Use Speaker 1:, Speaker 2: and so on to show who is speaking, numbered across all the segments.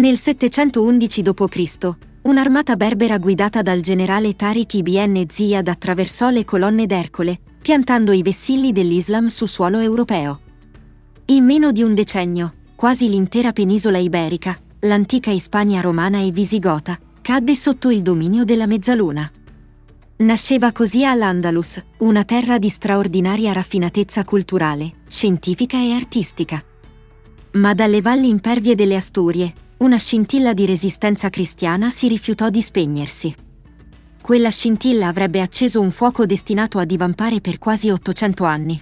Speaker 1: Nel 711 d.C., un'armata berbera guidata dal generale Tariq ibn Ziyad attraversò le colonne d'Ercole, piantando i vessilli dell'Islam su suolo europeo. In meno di un decennio, quasi l'intera penisola iberica, l'antica Ispania romana e visigota, cadde sotto il dominio della Mezzaluna. Nasceva così Al-Andalus, una terra di straordinaria raffinatezza culturale, scientifica e artistica. Ma dalle valli impervie delle Asturie, una scintilla di resistenza cristiana si rifiutò di spegnersi. Quella scintilla avrebbe acceso un fuoco destinato a divampare per quasi 800 anni.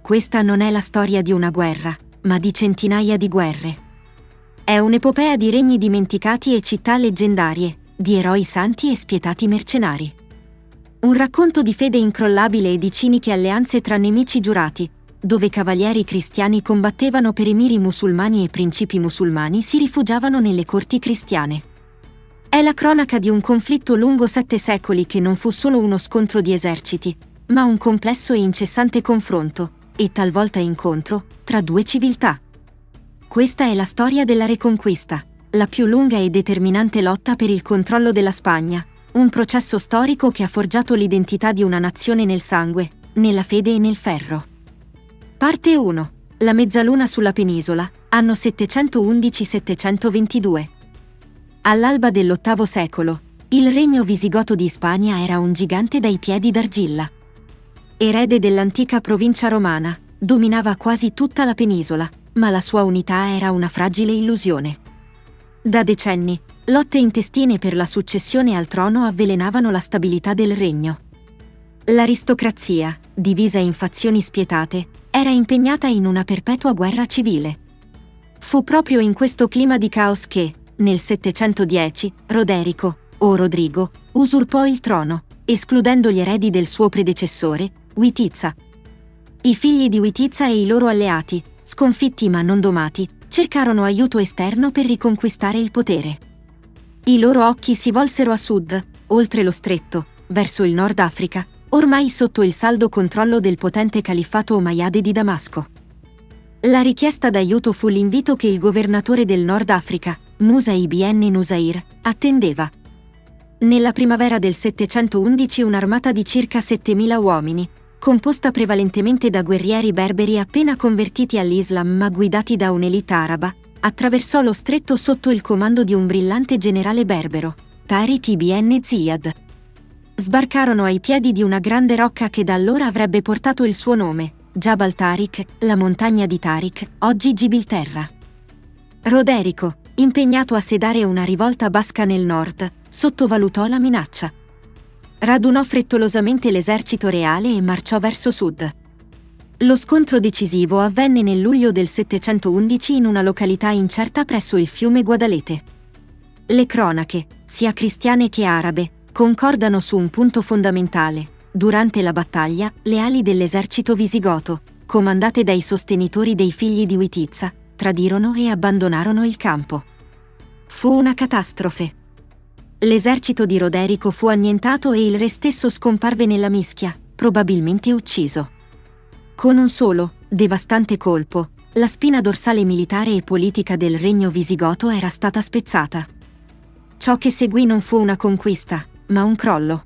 Speaker 1: Questa non è la storia di una guerra, ma di centinaia di guerre. È un'epopea di regni dimenticati e città leggendarie, di eroi santi e spietati mercenari. Un racconto di fede incrollabile e di ciniche alleanze tra nemici giurati, dove cavalieri cristiani combattevano per emiri musulmani e principi musulmani si rifugiavano nelle corti cristiane. È la cronaca di un conflitto lungo 7 secoli che non fu solo uno scontro di eserciti, ma un complesso e incessante confronto, e talvolta incontro, tra due civiltà. Questa è la storia della Reconquista, la più lunga e determinante lotta per il controllo della Spagna, un processo storico che ha forgiato l'identità di una nazione nel sangue, nella fede e nel ferro. Parte 1. La Mezzaluna sulla penisola, anno 711-722. All'alba dell'VIII secolo, il regno visigoto di Ispania era un gigante dai piedi d'argilla. Erede dell'antica provincia romana, dominava quasi tutta la penisola, ma la sua unità era una fragile illusione. Da decenni, lotte intestine per la successione al trono avvelenavano la stabilità del regno. L'aristocrazia, divisa in fazioni spietate, era impegnata in una perpetua guerra civile. Fu proprio in questo clima di caos che, nel 710, Roderico, o Rodrigo, usurpò il trono, escludendo gli eredi del suo predecessore, Witiza. I figli di Witiza e i loro alleati, sconfitti ma non domati, cercarono aiuto esterno per riconquistare il potere. I loro occhi si volsero a sud, oltre lo stretto, verso il Nord Africa, ormai sotto il saldo controllo del potente califfato omayyade di Damasco. La richiesta d'aiuto fu l'invito che il governatore del Nord Africa, Musa ibn Nusair, attendeva. Nella primavera del 711 un'armata di circa 7.000 uomini, composta prevalentemente da guerrieri berberi appena convertiti all'Islam ma guidati da un'elite araba, attraversò lo stretto sotto il comando di un brillante generale berbero, Tariq ibn Ziyad. Sbarcarono ai piedi di una grande rocca che da allora avrebbe portato il suo nome, Jabal Tariq, la montagna di Tariq, oggi Gibilterra. Roderico, impegnato a sedare una rivolta basca nel nord, sottovalutò la minaccia. Radunò frettolosamente l'esercito reale e marciò verso sud. Lo scontro decisivo avvenne nel luglio del 711 in una località incerta presso il fiume Guadalete. Le cronache, sia cristiane che arabe, concordano su un punto fondamentale. Durante la battaglia, le ali dell'esercito visigoto, comandate dai sostenitori dei figli di Witiza, tradirono e abbandonarono il campo. Fu una catastrofe. L'esercito di Roderico fu annientato e il re stesso scomparve nella mischia, probabilmente ucciso. Con un solo, devastante colpo, la spina dorsale militare e politica del regno visigoto era stata spezzata. Ciò che seguì non fu una conquista, ma un crollo.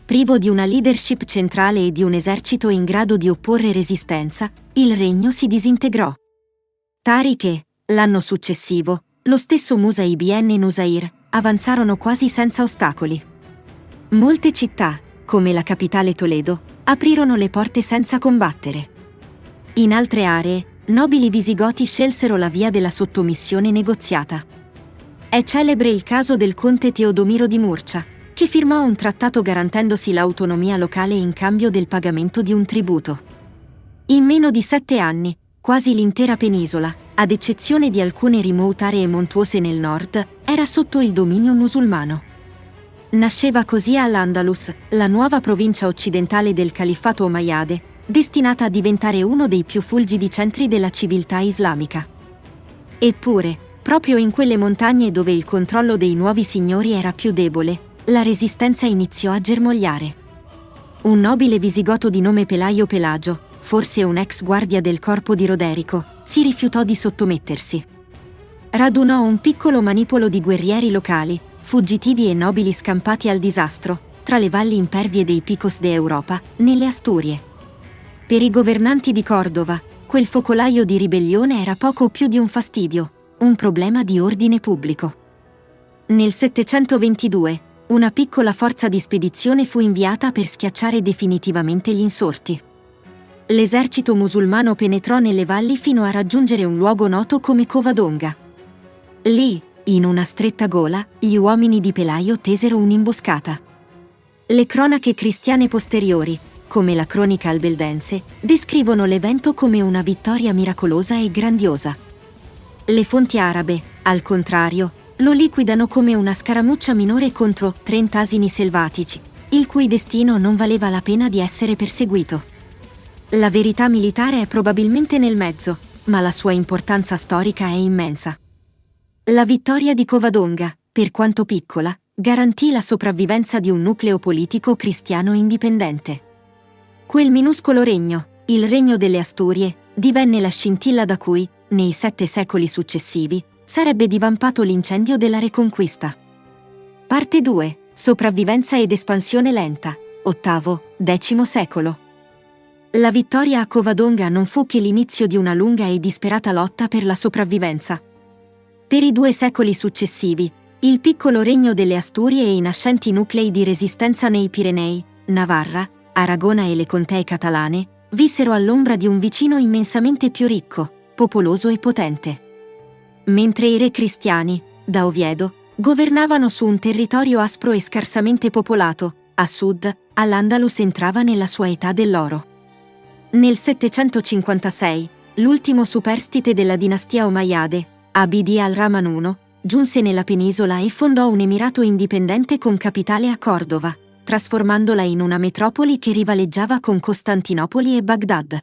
Speaker 1: Privo di una leadership centrale e di un esercito in grado di opporre resistenza, il regno si disintegrò. Tariq e, l'anno successivo, lo stesso Musa ibn Nusair, avanzarono quasi senza ostacoli. Molte città, come la capitale Toledo, aprirono le porte senza combattere. In altre aree, nobili visigoti scelsero la via della sottomissione negoziata. È celebre il caso del conte Teodomiro di Murcia, che firmò un trattato garantendosi l'autonomia locale in cambio del pagamento di un tributo. In meno di 7 anni, quasi l'intera penisola, ad eccezione di alcune remote aree montuose nel nord, era sotto il dominio musulmano. Nasceva così Al-Andalus, la nuova provincia occidentale del califfato omayyade, destinata a diventare uno dei più fulgidi centri della civiltà islamica. Eppure, proprio in quelle montagne dove il controllo dei nuovi signori era più debole, la resistenza iniziò a germogliare. Un nobile visigoto di nome Pelaio Pelagio, forse un ex guardia del corpo di Roderico, si rifiutò di sottomettersi. radunò un piccolo manipolo di guerrieri locali, fuggitivi e nobili scampati al disastro, tra le valli impervie dei Picos de Europa, nelle Asturie. Per i governanti di Cordova, quel focolaio di ribellione era poco più di un fastidio, un problema di ordine pubblico. Nel 722, una piccola forza di spedizione fu inviata per schiacciare definitivamente gli insorti. L'esercito musulmano penetrò nelle valli fino a raggiungere un luogo noto come Covadonga. Lì, in una stretta gola, gli uomini di Pelaio tesero un'imboscata. Le cronache cristiane posteriori, come la cronica albeldense, descrivono l'evento come una vittoria miracolosa e grandiosa. Le fonti arabe, al contrario, lo liquidano come una scaramuccia minore contro 30 asini selvatici, il cui destino non valeva la pena di essere perseguito. La verità militare è probabilmente nel mezzo, ma la sua importanza storica è immensa. La vittoria di Covadonga, per quanto piccola, garantì la sopravvivenza di un nucleo politico cristiano indipendente. Quel minuscolo regno, il Regno delle Asturie, divenne la scintilla da cui, nei 7 secoli successivi, sarebbe divampato l'incendio della Reconquista. Parte 2. Sopravvivenza ed espansione lenta. VIII-X secolo. La vittoria a Covadonga non fu che l'inizio di una lunga e disperata lotta per la sopravvivenza. Per i 2 secoli successivi, il piccolo regno delle Asturie e i nascenti nuclei di resistenza nei Pirenei, Navarra, Aragona e le contee catalane, vissero all'ombra di un vicino immensamente più ricco, popoloso e potente. Mentre i re cristiani, da Oviedo, governavano su un territorio aspro e scarsamente popolato, a sud, Al-Andalus entrava nella sua età dell'oro. Nel 756, l'ultimo superstite della dinastia Omayyade, Abd al-Rahman I, giunse nella penisola e fondò un emirato indipendente con capitale a Cordova, trasformandola in una metropoli che rivaleggiava con Costantinopoli e Baghdad.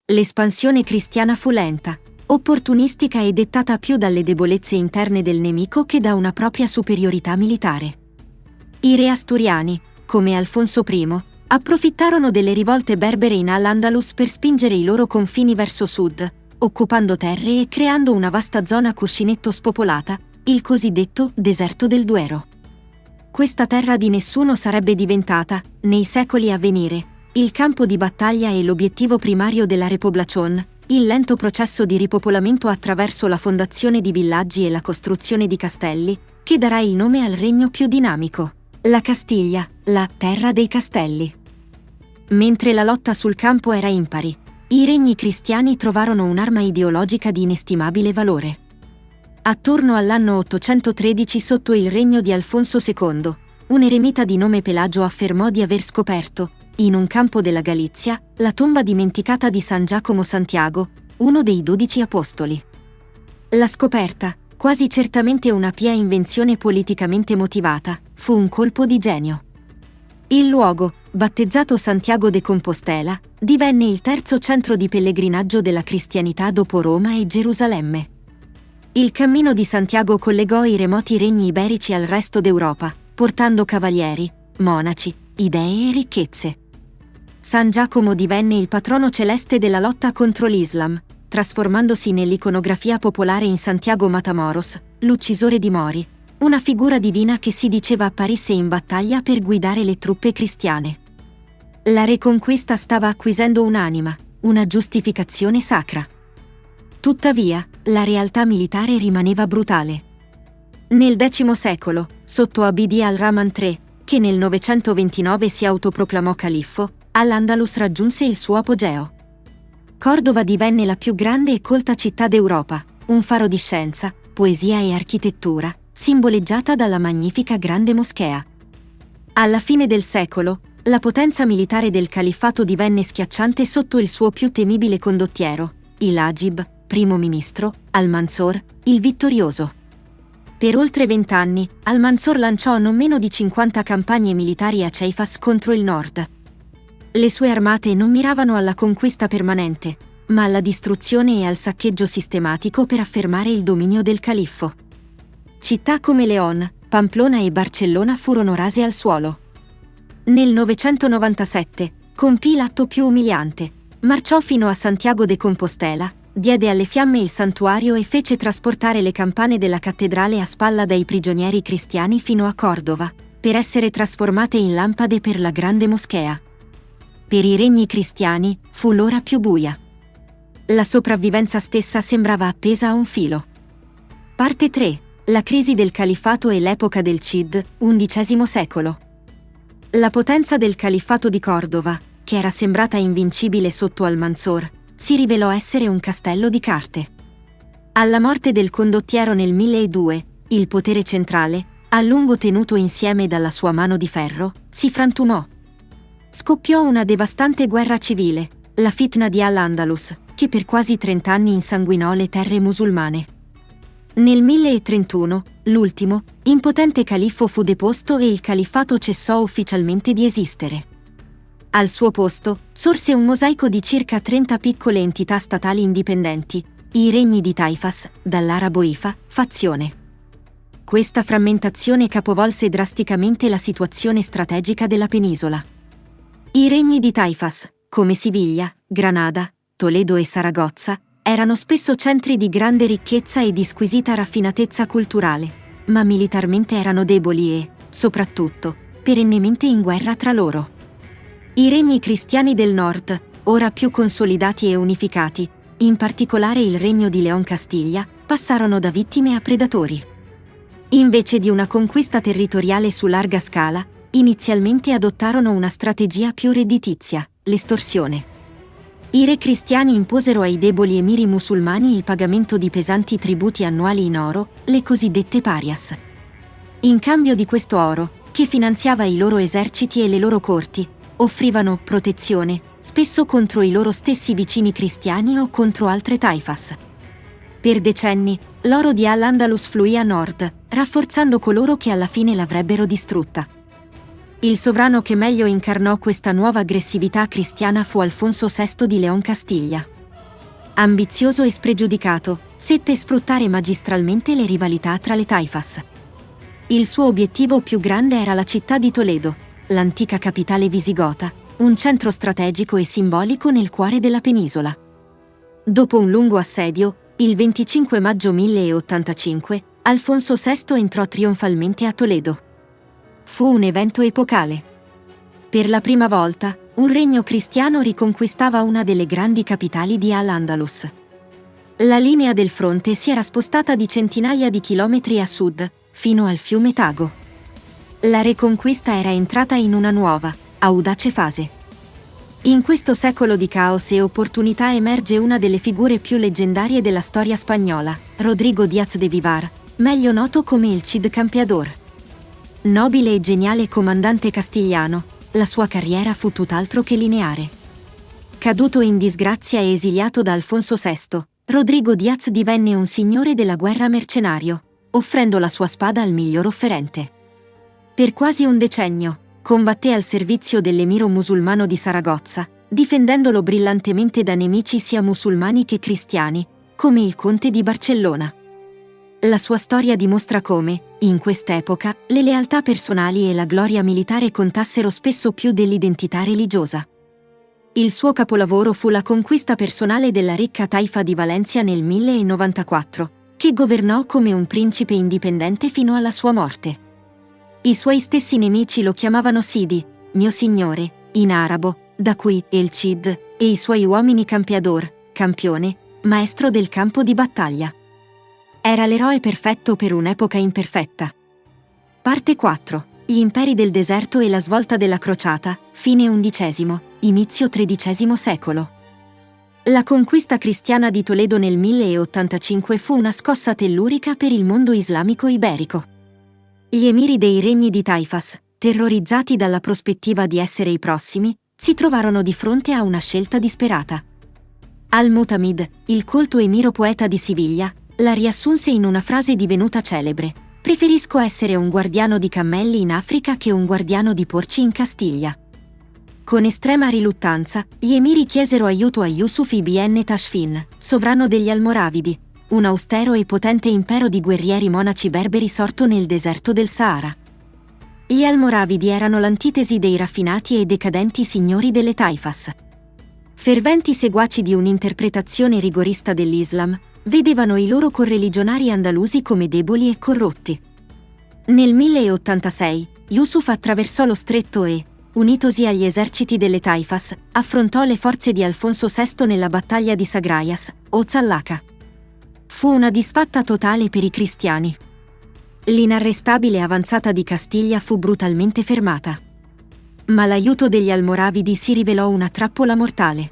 Speaker 1: L'espansione cristiana fu lenta, opportunistica e dettata più dalle debolezze interne del nemico che da una propria superiorità militare. I re asturiani, come Alfonso I, approfittarono delle rivolte berbere in Al-Andalus per spingere i loro confini verso sud, occupando terre e creando una vasta zona cuscinetto spopolata, il cosiddetto deserto del Duero. Questa terra di nessuno sarebbe diventata, nei secoli a venire, il campo di battaglia e l'obiettivo primario della Repoblación, il lento processo di ripopolamento attraverso la fondazione di villaggi e la costruzione di castelli, che darà il nome al regno più dinamico, la Castiglia, la terra dei castelli. Mentre la lotta sul campo era impari, i regni cristiani trovarono un'arma ideologica di inestimabile valore. Attorno all'anno 813 sotto il regno di Alfonso II, un eremita di nome Pelagio affermò di aver scoperto, in un campo della Galizia, la tomba dimenticata di San Giacomo Santiago, uno dei 12 apostoli. La scoperta, quasi certamente una pia invenzione politicamente motivata, fu un colpo di genio. Il luogo, battezzato Santiago de Compostela, divenne il terzo centro di pellegrinaggio della cristianità dopo Roma e Gerusalemme. Il cammino di Santiago collegò i remoti regni iberici al resto d'Europa, portando cavalieri, monaci, idee e ricchezze. San Giacomo divenne il patrono celeste della lotta contro l'Islam, trasformandosi nell'iconografia popolare in Santiago Matamoros, l'uccisore di Mori, una figura divina che si diceva apparisse in battaglia per guidare le truppe cristiane. La Reconquista stava acquisendo un'anima, una giustificazione sacra. Tuttavia, la realtà militare rimaneva brutale. Nel X secolo, sotto Abd al-Rahman III, che nel 929 si autoproclamò califfo, Al-Andalus raggiunse il suo apogeo. Cordova divenne la più grande e colta città d'Europa, un faro di scienza, poesia e architettura, simboleggiata dalla magnifica grande moschea. Alla fine del secolo, la potenza militare del califfato divenne schiacciante sotto il suo più temibile condottiero, il Hagib, primo ministro, Al-Mansur, il vittorioso. Per oltre 20 anni, Al-Mansur lanciò non meno di 50 campagne militari a Ceifas contro il nord. Le sue armate non miravano alla conquista permanente, ma alla distruzione e al saccheggio sistematico per affermare il dominio del califfo. Città come León, Pamplona e Barcellona furono rase al suolo. Nel 997, compì l'atto più umiliante, marciò fino a Santiago de Compostela, diede alle fiamme il santuario e fece trasportare le campane della cattedrale a spalla dai prigionieri cristiani fino a Cordova, per essere trasformate in lampade per la grande moschea. Per i regni cristiani fu l'ora più buia. La sopravvivenza stessa sembrava appesa a un filo. Parte 3. La crisi del califfato e l'epoca del Cid, XI secolo. La potenza del califfato di Cordova, che era sembrata invincibile sotto Almansor, si rivelò essere un castello di carte. Alla morte del condottiero nel 1002, il potere centrale, a lungo tenuto insieme dalla sua mano di ferro, si frantumò. Scoppiò una devastante guerra civile, la Fitna di Al-Andalus, che per quasi 30 anni insanguinò le terre musulmane. Nel 1031, l'ultimo, impotente califfo fu deposto e il califfato cessò ufficialmente di esistere. Al suo posto, sorse un mosaico di circa 30 piccole entità statali indipendenti, i regni di Taifas, dall'arabo Ifa, fazione. Questa frammentazione capovolse drasticamente la situazione strategica della penisola. I regni di Taifas, come Siviglia, Granada, Toledo e Saragozza, erano spesso centri di grande ricchezza e di squisita raffinatezza culturale, ma militarmente erano deboli e, soprattutto, perennemente in guerra tra loro. I regni cristiani del nord, ora più consolidati e unificati, in particolare il regno di Leon Castiglia, passarono da vittime a predatori. Invece di una conquista territoriale su larga scala, inizialmente adottarono una strategia più redditizia, l'estorsione. I re cristiani imposero ai deboli emiri musulmani il pagamento di pesanti tributi annuali in oro, le cosiddette parias. In cambio di questo oro, che finanziava i loro eserciti e le loro corti, offrivano protezione, spesso contro i loro stessi vicini cristiani o contro altre taifas. Per decenni, l'oro di Al-Andalus fluì a nord, rafforzando coloro che alla fine l'avrebbero distrutta. Il sovrano che meglio incarnò questa nuova aggressività cristiana fu Alfonso VI di Leon Castiglia. Ambizioso e spregiudicato, seppe sfruttare magistralmente le rivalità tra le taifas. Il suo obiettivo più grande era la città di Toledo, l'antica capitale visigota, un centro strategico e simbolico nel cuore della penisola. Dopo un lungo assedio, il 25 maggio 1085, Alfonso VI entrò trionfalmente a Toledo. Fu un evento epocale. Per la prima volta, un regno cristiano riconquistava una delle grandi capitali di Al-Andalus. La linea del fronte si era spostata di centinaia di chilometri a sud, fino al fiume Tago. La Reconquista era entrata in una nuova, audace fase. In questo secolo di caos e opportunità emerge una delle figure più leggendarie della storia spagnola, Rodrigo Díaz de Vivar, meglio noto come il Cid Campeador. Nobile e geniale comandante castigliano, la sua carriera fu tutt'altro che lineare. Caduto in disgrazia e esiliato da Alfonso VI, Rodrigo Díaz divenne un signore della guerra mercenario, offrendo la sua spada al miglior offerente. Per quasi un decennio, combatté al servizio dell'emiro musulmano di Saragozza, difendendolo brillantemente da nemici sia musulmani che cristiani, come il conte di Barcellona. La sua storia dimostra come, in quest'epoca, le lealtà personali e la gloria militare contassero spesso più dell'identità religiosa. Il suo capolavoro fu la conquista personale della ricca taifa di Valencia nel 1094, che governò come un principe indipendente fino alla sua morte. I suoi stessi nemici lo chiamavano Sidi, mio signore, in arabo, da qui El Cid, e i suoi uomini Campeador, campione, maestro del campo di battaglia. Era l'eroe perfetto per un'epoca imperfetta. Parte 4. Gli imperi del deserto e la svolta della crociata, fine XI, inizio XIII secolo. La conquista cristiana di Toledo nel 1085 fu una scossa tellurica per il mondo islamico iberico. Gli emiri dei regni di Taifas, terrorizzati dalla prospettiva di essere i prossimi, si trovarono di fronte a una scelta disperata. Al-Mutamid, il colto emiro poeta di Siviglia, la riassunse in una frase divenuta celebre: «Preferisco essere un guardiano di cammelli in Africa che un guardiano di porci in Castiglia». Con estrema riluttanza, gli emiri chiesero aiuto a Yusuf ibn Tashfin, sovrano degli Almoravidi, un austero e potente impero di guerrieri monaci berberi sorto nel deserto del Sahara. Gli Almoravidi erano l'antitesi dei raffinati e decadenti signori delle taifas. Ferventi seguaci di un'interpretazione rigorista dell'Islam, vedevano i loro correligionari andalusi come deboli e corrotti. Nel 1086, Yusuf attraversò lo stretto e, unitosi agli eserciti delle Taifas, affrontò le forze di Alfonso VI nella battaglia di Sagraias, o Zallaka. Fu una disfatta totale per i cristiani. L'inarrestabile avanzata di Castiglia fu brutalmente fermata. Ma l'aiuto degli Almoravidi si rivelò una trappola mortale.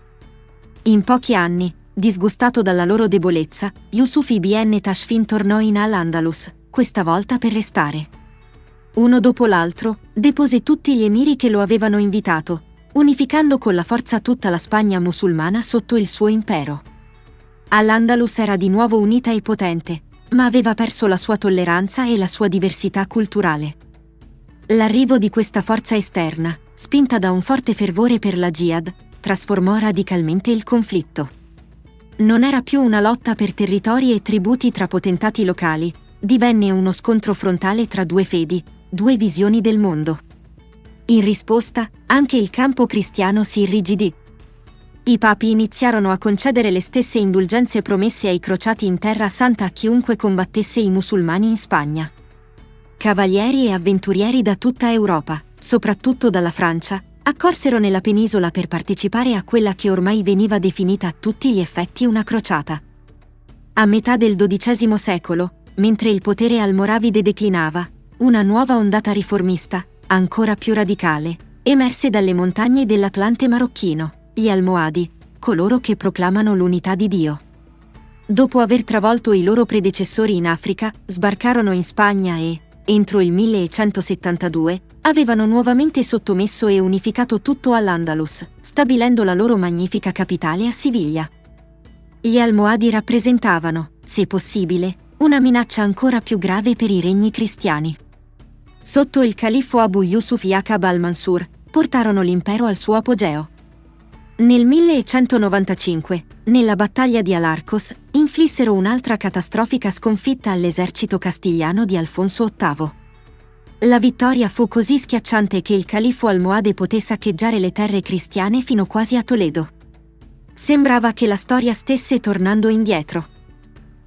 Speaker 1: In pochi anni, disgustato dalla loro debolezza, Yusuf ibn Tashfin tornò in Al-Andalus, questa volta per restare. Uno dopo l'altro, depose tutti gli emiri che lo avevano invitato, unificando con la forza tutta la Spagna musulmana sotto il suo impero. Al-Andalus era di nuovo unita e potente, ma aveva perso la sua tolleranza e la sua diversità culturale. L'arrivo di questa forza esterna, spinta da un forte fervore per la jihad, trasformò radicalmente il conflitto. Non era più una lotta per territori e tributi tra potentati locali, divenne uno scontro frontale tra due fedi, due visioni del mondo. In risposta, anche il campo cristiano si irrigidì. I papi iniziarono a concedere le stesse indulgenze promesse ai crociati in Terra Santa a chiunque combattesse i musulmani in Spagna. Cavalieri e avventurieri da tutta Europa, soprattutto dalla Francia, accorsero nella penisola per partecipare a quella che ormai veniva definita a tutti gli effetti una crociata. A metà del XII secolo, mentre il potere almoravide declinava, una nuova ondata riformista, ancora più radicale, emerse dalle montagne dell'Atlante marocchino, gli Almohadi, coloro che proclamano l'unità di Dio. Dopo aver travolto i loro predecessori in Africa, sbarcarono in Spagna e, entro il 1172, avevano nuovamente sottomesso e unificato tutto Al-Andalus, stabilendo la loro magnifica capitale a Siviglia. Gli Almohadi rappresentavano, se possibile, una minaccia ancora più grave per i regni cristiani. Sotto il califfo Abu Yusuf Yaqub al-Mansur, portarono l'impero al suo apogeo. Nel 1195, nella battaglia di Alarcos, inflissero un'altra catastrofica sconfitta all'esercito castigliano di Alfonso VIII. La vittoria fu così schiacciante che il califfo almohade poté saccheggiare le terre cristiane fino quasi a Toledo. Sembrava che la storia stesse tornando indietro.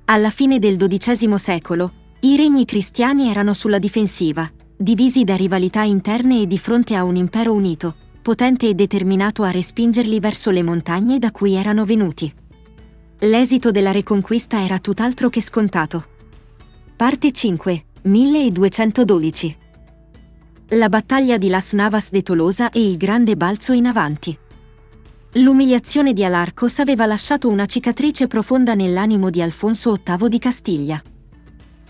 Speaker 1: Alla fine del XII secolo, i regni cristiani erano sulla difensiva, divisi da rivalità interne e di fronte a un impero unito, potente e determinato a respingerli verso le montagne da cui erano venuti. L'esito della Reconquista era tutt'altro che scontato. Parte 5, 1212. La battaglia di Las Navas de Tolosa e il grande balzo in avanti. L'umiliazione di Alarcos aveva lasciato una cicatrice profonda nell'animo di Alfonso VIII di Castiglia.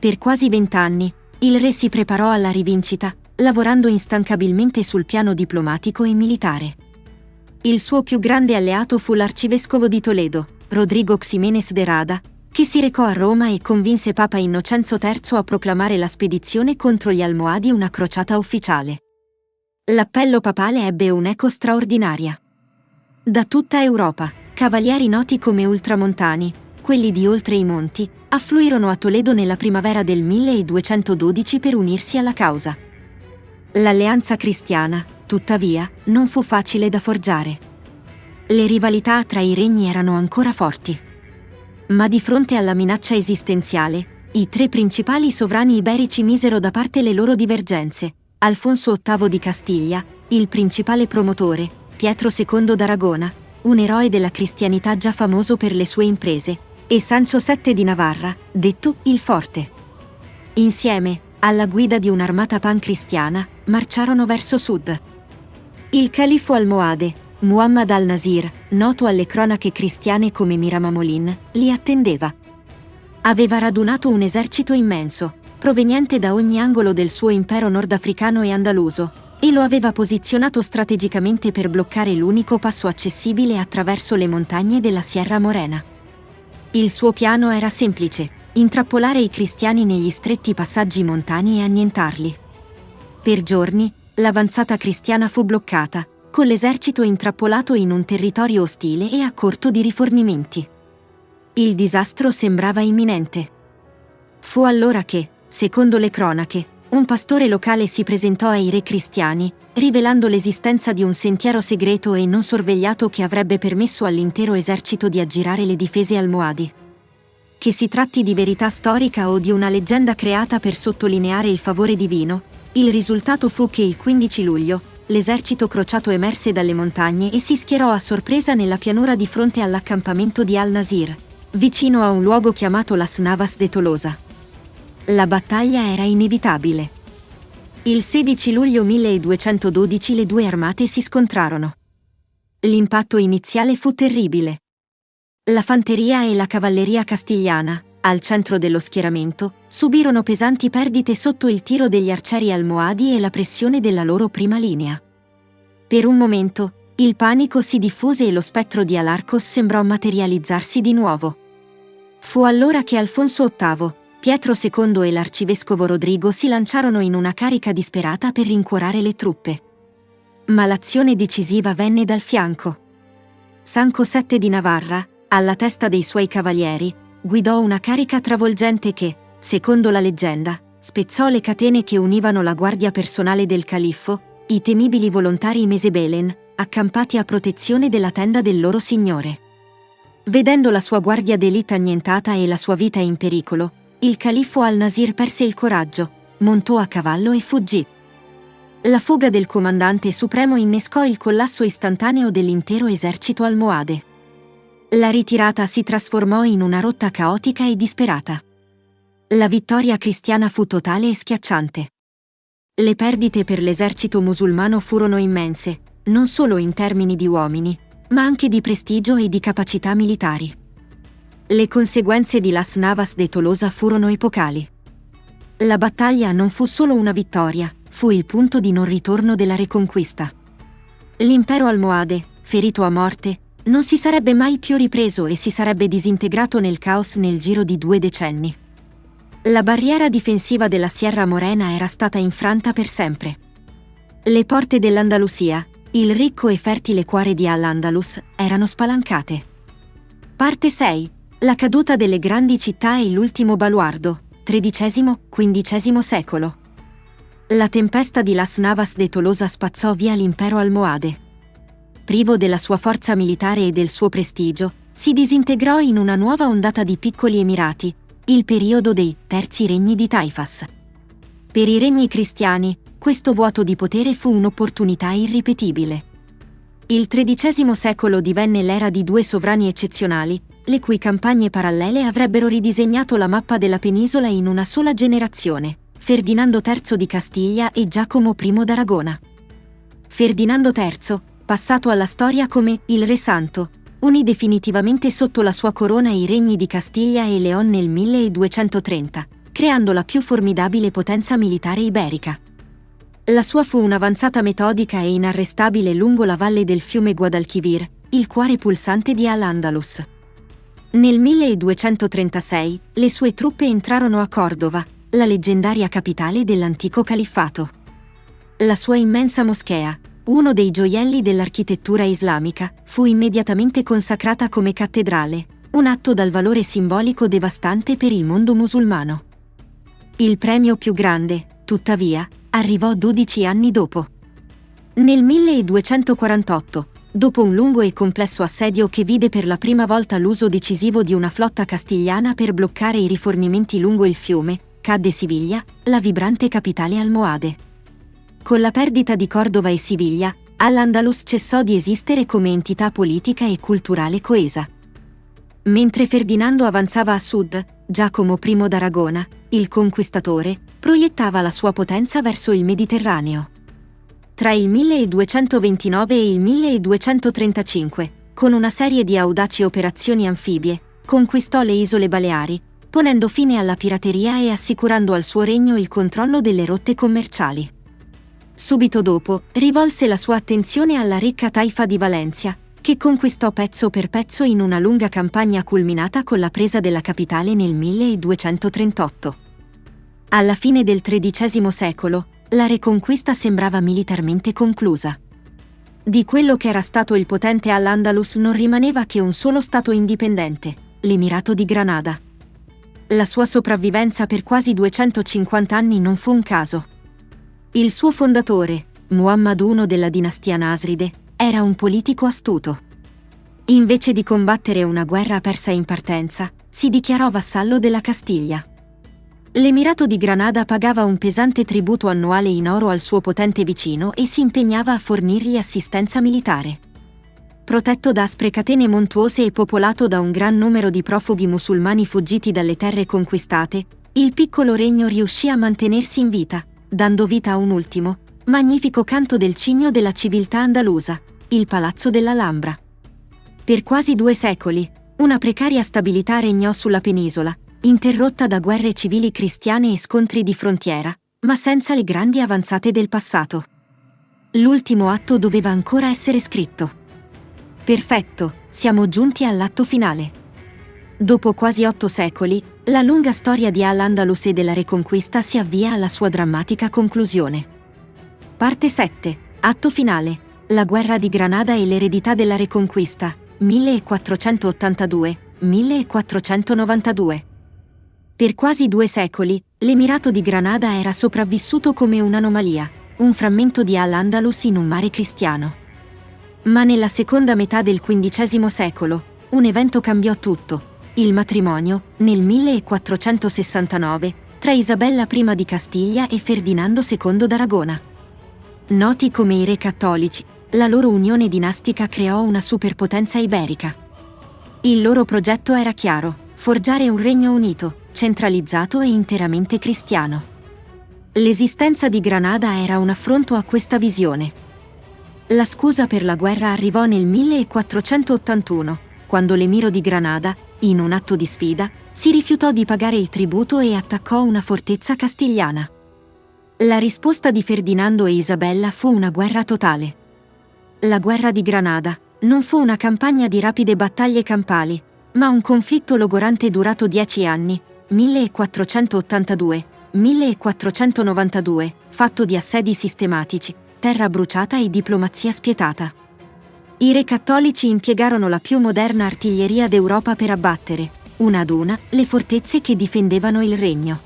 Speaker 1: Per quasi 20 anni, il re si preparò alla rivincita, lavorando instancabilmente sul piano diplomatico e militare. Il suo più grande alleato fu l'arcivescovo di Toledo, Rodrigo Ximénez de Rada, che si recò a Roma e convinse Papa Innocenzo III a proclamare la spedizione contro gli Almohadi una crociata ufficiale. L'appello papale ebbe un'eco straordinaria. Da tutta Europa, cavalieri noti come ultramontani, quelli di oltre i monti, affluirono a Toledo nella primavera del 1212 per unirsi alla causa. L'alleanza cristiana, tuttavia, non fu facile da forgiare. Le rivalità tra i regni erano ancora forti. Ma di fronte alla minaccia esistenziale, i tre principali sovrani iberici misero da parte le loro divergenze. Alfonso VIII di Castiglia, il principale promotore, Pietro II d'Aragona, un eroe della cristianità già famoso per le sue imprese, e Sancho VII di Navarra, detto il Forte. Insieme, alla guida di un'armata pancristiana, marciarono verso sud. Il califfo almohade, Muhammad al-Nasir, noto alle cronache cristiane come Miramamolin, li attendeva. Aveva radunato un esercito immenso, proveniente da ogni angolo del suo impero nordafricano e andaluso, e lo aveva posizionato strategicamente per bloccare l'unico passo accessibile attraverso le montagne della Sierra Morena. Il suo piano era semplice: intrappolare i cristiani negli stretti passaggi montani e annientarli. Per giorni, l'avanzata cristiana fu bloccata, con l'esercito intrappolato in un territorio ostile e a corto di rifornimenti. Il disastro sembrava imminente. Fu allora che, secondo le cronache, Un pastore locale si presentò ai re cristiani, rivelando l'esistenza di un sentiero segreto e non sorvegliato che avrebbe permesso all'intero esercito di aggirare le difese almohadi. Che si tratti di verità storica o di una leggenda creata per sottolineare il favore divino, il risultato fu che il 15 luglio, l'esercito crociato emerse dalle montagne e si schierò a sorpresa nella pianura di fronte all'accampamento di Al-Nasir, vicino a un luogo chiamato Las Navas de Tolosa. La battaglia era inevitabile. Il 16 luglio 1212 le due armate si scontrarono. L'impatto iniziale fu terribile. La fanteria e la cavalleria castigliana, al centro dello schieramento, subirono pesanti perdite sotto il tiro degli arcieri almohadi e la pressione della loro prima linea. Per un momento, il panico si diffuse e lo spettro di Alarcos sembrò materializzarsi di nuovo. Fu allora che Alfonso VIII, Pietro II e l'arcivescovo Rodrigo si lanciarono in una carica disperata per rincuorare le truppe. Ma l'azione decisiva venne dal fianco. Sanco VII di Navarra, alla testa dei suoi cavalieri, guidò una carica travolgente che, secondo la leggenda, spezzò le catene che univano la guardia personale del califfo, i temibili volontari Mesebelen, accampati a protezione della tenda del loro signore. Vedendo la sua guardia d'élite annientata e la sua vita in pericolo, il califfo al-Nasir perse il coraggio, montò a cavallo e fuggì. La fuga del comandante supremo innescò il collasso istantaneo dell'intero esercito almohade. La ritirata si trasformò in una rotta caotica e disperata. La vittoria cristiana fu totale e schiacciante. Le perdite per l'esercito musulmano furono immense, non solo in termini di uomini, ma anche di prestigio e di capacità militari. Le conseguenze di Las Navas de Tolosa furono epocali. La battaglia non fu solo una vittoria, fu il punto di non ritorno della Reconquista. L'impero almohade, ferito a morte, non si sarebbe mai più ripreso e si sarebbe disintegrato nel caos nel giro di 2 decenni. La barriera difensiva della Sierra Morena era stata infranta per sempre. Le porte dell'Andalusia, il ricco e fertile cuore di Al-Andalus, erano spalancate. Parte 6. La caduta delle grandi città e l'ultimo baluardo, XIII-XV secolo. La tempesta di Las Navas de Tolosa spazzò via l'impero almohade. Privo della sua forza militare e del suo prestigio, si disintegrò in una nuova ondata di piccoli emirati, il periodo dei terzi regni di Taifas. Per i regni cristiani, questo vuoto di potere fu un'opportunità irripetibile. Il XIII secolo divenne l'era di due sovrani eccezionali, le cui campagne parallele avrebbero ridisegnato la mappa della penisola in una sola generazione, Ferdinando III di Castiglia e Giacomo I d'Aragona. Ferdinando III, passato alla storia come il Re Santo, unì definitivamente sotto la sua corona i regni di Castiglia e León nel 1230, creando la più formidabile potenza militare iberica. La sua fu un'avanzata metodica e inarrestabile lungo la valle del fiume Guadalquivir, il cuore pulsante di Al-Andalus. Nel 1236, le sue truppe entrarono a Cordova, la leggendaria capitale dell'antico califfato. La sua immensa moschea, uno dei gioielli dell'architettura islamica, fu immediatamente consacrata come cattedrale, un atto dal valore simbolico devastante per il mondo musulmano. Il premio più grande, tuttavia, arrivò 12 anni dopo. Nel 1248, dopo un lungo e complesso assedio che vide per la prima volta l'uso decisivo di una flotta castigliana per bloccare i rifornimenti lungo il fiume, cadde Siviglia, la vibrante capitale almohade. Con la perdita di Cordova e Siviglia, Al-Andalus cessò di esistere come entità politica e culturale coesa. Mentre Ferdinando avanzava a sud, Giacomo I d'Aragona, il conquistatore, proiettava la sua potenza verso il Mediterraneo. Tra il 1229 e il 1235, con una serie di audaci operazioni anfibie, conquistò le isole Baleari, ponendo fine alla pirateria e assicurando al suo regno il controllo delle rotte commerciali. Subito dopo, rivolse la sua attenzione alla ricca taifa di Valencia, che conquistò pezzo per pezzo in una lunga campagna culminata con la presa della capitale nel 1238. Alla fine del XIII secolo, la Reconquista sembrava militarmente conclusa. Di quello che era stato il potente Al-Andalus non rimaneva che un solo stato indipendente, l'Emirato di Granada. La sua sopravvivenza per quasi 250 anni non fu un caso. Il suo fondatore, Muhammad I della dinastia Nasride, era un politico astuto. Invece di combattere una guerra persa in partenza, si dichiarò vassallo della Castiglia. L'Emirato di Granada pagava un pesante tributo annuale in oro al suo potente vicino e si impegnava a fornirgli assistenza militare. Protetto da aspre catene montuose e popolato da un gran numero di profughi musulmani fuggiti dalle terre conquistate, il piccolo regno riuscì a mantenersi in vita, dando vita a un ultimo, magnifico canto del cigno della civiltà andalusa, il Palazzo dell'Alhambra. Per quasi 2 secoli, una precaria stabilità regnò sulla penisola, interrotta da guerre civili cristiane e scontri di frontiera, ma senza le grandi avanzate del passato. L'ultimo atto doveva ancora essere scritto. Perfetto, siamo giunti all'atto finale. Dopo quasi 8 secoli, la lunga storia di Al-Andalus e della Reconquista si avvia alla sua drammatica conclusione. Parte 7. Atto finale. La guerra di Granada e l'eredità della Reconquista, 1482-1492. Per quasi 2 secoli, l'Emirato di Granada era sopravvissuto come un'anomalia, un frammento di Al-Andalus in un mare cristiano. Ma nella seconda metà del XV secolo, un evento cambiò tutto: il matrimonio, nel 1469, tra Isabella I di Castiglia e Ferdinando II d'Aragona. Noti come i re cattolici, la loro unione dinastica creò una superpotenza iberica. Il loro progetto era chiaro: forgiare un regno unito, centralizzato e interamente cristiano. L'esistenza di Granada era un affronto a questa visione. La scusa per la guerra arrivò nel 1481, quando l'emiro di Granada, in un atto di sfida, si rifiutò di pagare il tributo e attaccò una fortezza castigliana. La risposta di Ferdinando e Isabella fu una guerra totale. La guerra di Granada non fu una campagna di rapide battaglie campali, ma un conflitto logorante durato 10 anni, 1482-1492, fatto di assedi sistematici, terra bruciata e diplomazia spietata. I re cattolici impiegarono la più moderna artiglieria d'Europa per abbattere, una ad una, le fortezze che difendevano il regno.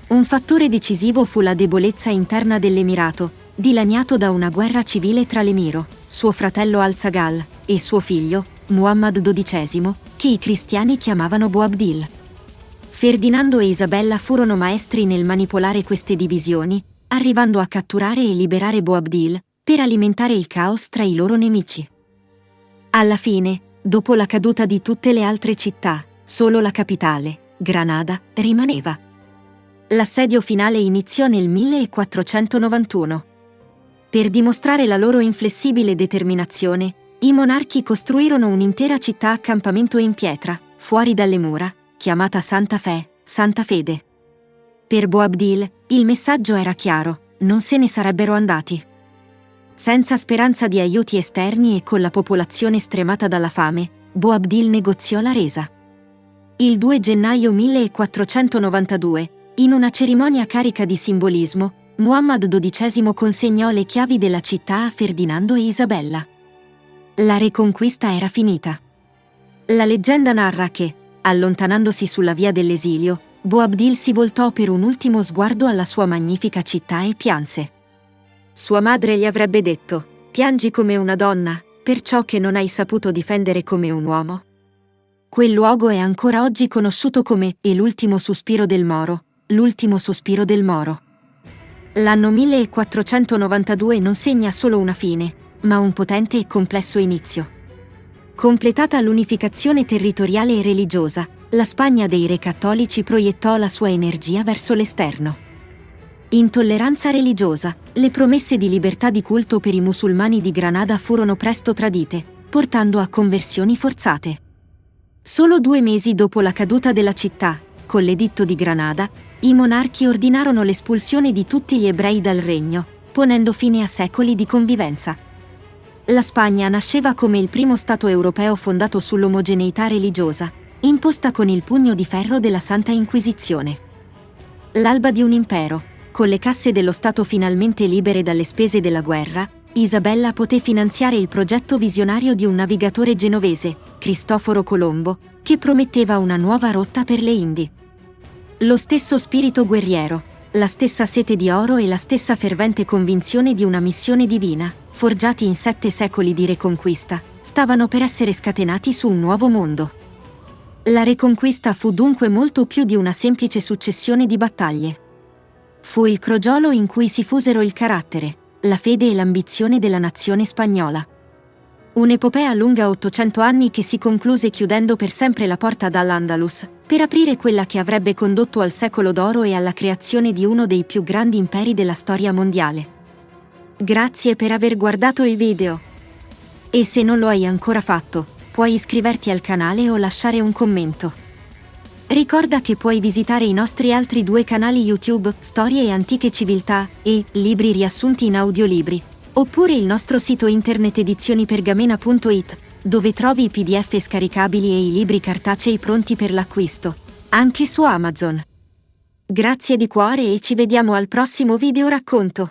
Speaker 1: Un fattore decisivo fu la debolezza interna dell'Emirato, dilaniato da una guerra civile tra l'emiro, suo fratello Al-Zagal, e suo figlio, Muhammad XII, che i cristiani chiamavano Boabdil. Ferdinando e Isabella furono maestri nel manipolare queste divisioni, arrivando a catturare e liberare Boabdil, per alimentare il caos tra i loro nemici. Alla fine, dopo la caduta di tutte le altre città, solo la capitale, Granada, rimaneva. L'assedio finale iniziò nel 1491. Per dimostrare la loro inflessibile determinazione, i monarchi costruirono un'intera città accampamento in pietra, fuori dalle mura, chiamata Santa Fede. Per Boabdil, il messaggio era chiaro: non se ne sarebbero andati. Senza speranza di aiuti esterni e con la popolazione stremata dalla fame, Boabdil negoziò la resa. Il 2 gennaio 1492, in una cerimonia carica di simbolismo, Muhammad XII consegnò le chiavi della città a Ferdinando e Isabella. La Reconquista era finita. La leggenda narra che, allontanandosi sulla via dell'esilio, Boabdil si voltò per un ultimo sguardo alla sua magnifica città e pianse. Sua madre gli avrebbe detto: «Piangi come una donna, per ciò che non hai saputo difendere come un uomo». Quel luogo è ancora oggi conosciuto come l'ultimo sospiro del Moro, l'ultimo sospiro del Moro. L'anno 1492 non segna solo una fine, ma un potente e complesso inizio. Completata l'unificazione territoriale e religiosa, la Spagna dei re cattolici proiettò la sua energia verso l'esterno. Intolleranza religiosa, le promesse di libertà di culto per i musulmani di Granada furono presto tradite, portando a conversioni forzate. Solo 2 mesi dopo la caduta della città, con l'Editto di Granada, i monarchi ordinarono l'espulsione di tutti gli ebrei dal regno, ponendo fine a secoli di convivenza. La Spagna nasceva come il primo Stato europeo fondato sull'omogeneità religiosa, imposta con il pugno di ferro della Santa Inquisizione. L'alba di un impero, con le casse dello Stato finalmente libere dalle spese della guerra, Isabella poté finanziare il progetto visionario di un navigatore genovese, Cristoforo Colombo, che prometteva una nuova rotta per le Indie. Lo stesso spirito guerriero, la stessa sete di oro e la stessa fervente convinzione di una missione divina, forgiati in 7 secoli di reconquista, stavano per essere scatenati su un nuovo mondo. La Reconquista fu dunque molto più di una semplice successione di battaglie. Fu il crogiolo in cui si fusero il carattere, la fede e l'ambizione della nazione spagnola. Un'epopea lunga 800 anni che si concluse chiudendo per sempre la porta dall'Andalus, per aprire quella che avrebbe condotto al secolo d'oro e alla creazione di uno dei più grandi imperi della storia mondiale. Grazie per aver guardato il video. E se non lo hai ancora fatto, puoi iscriverti al canale o lasciare un commento. Ricorda che puoi visitare i nostri altri 2 canali YouTube, Storie e Antiche Civiltà, e Libri riassunti in audiolibri, oppure il nostro sito internet edizionipergamena.it, dove trovi i PDF scaricabili e i libri cartacei pronti per l'acquisto, anche su Amazon. Grazie di cuore e ci vediamo al prossimo video racconto.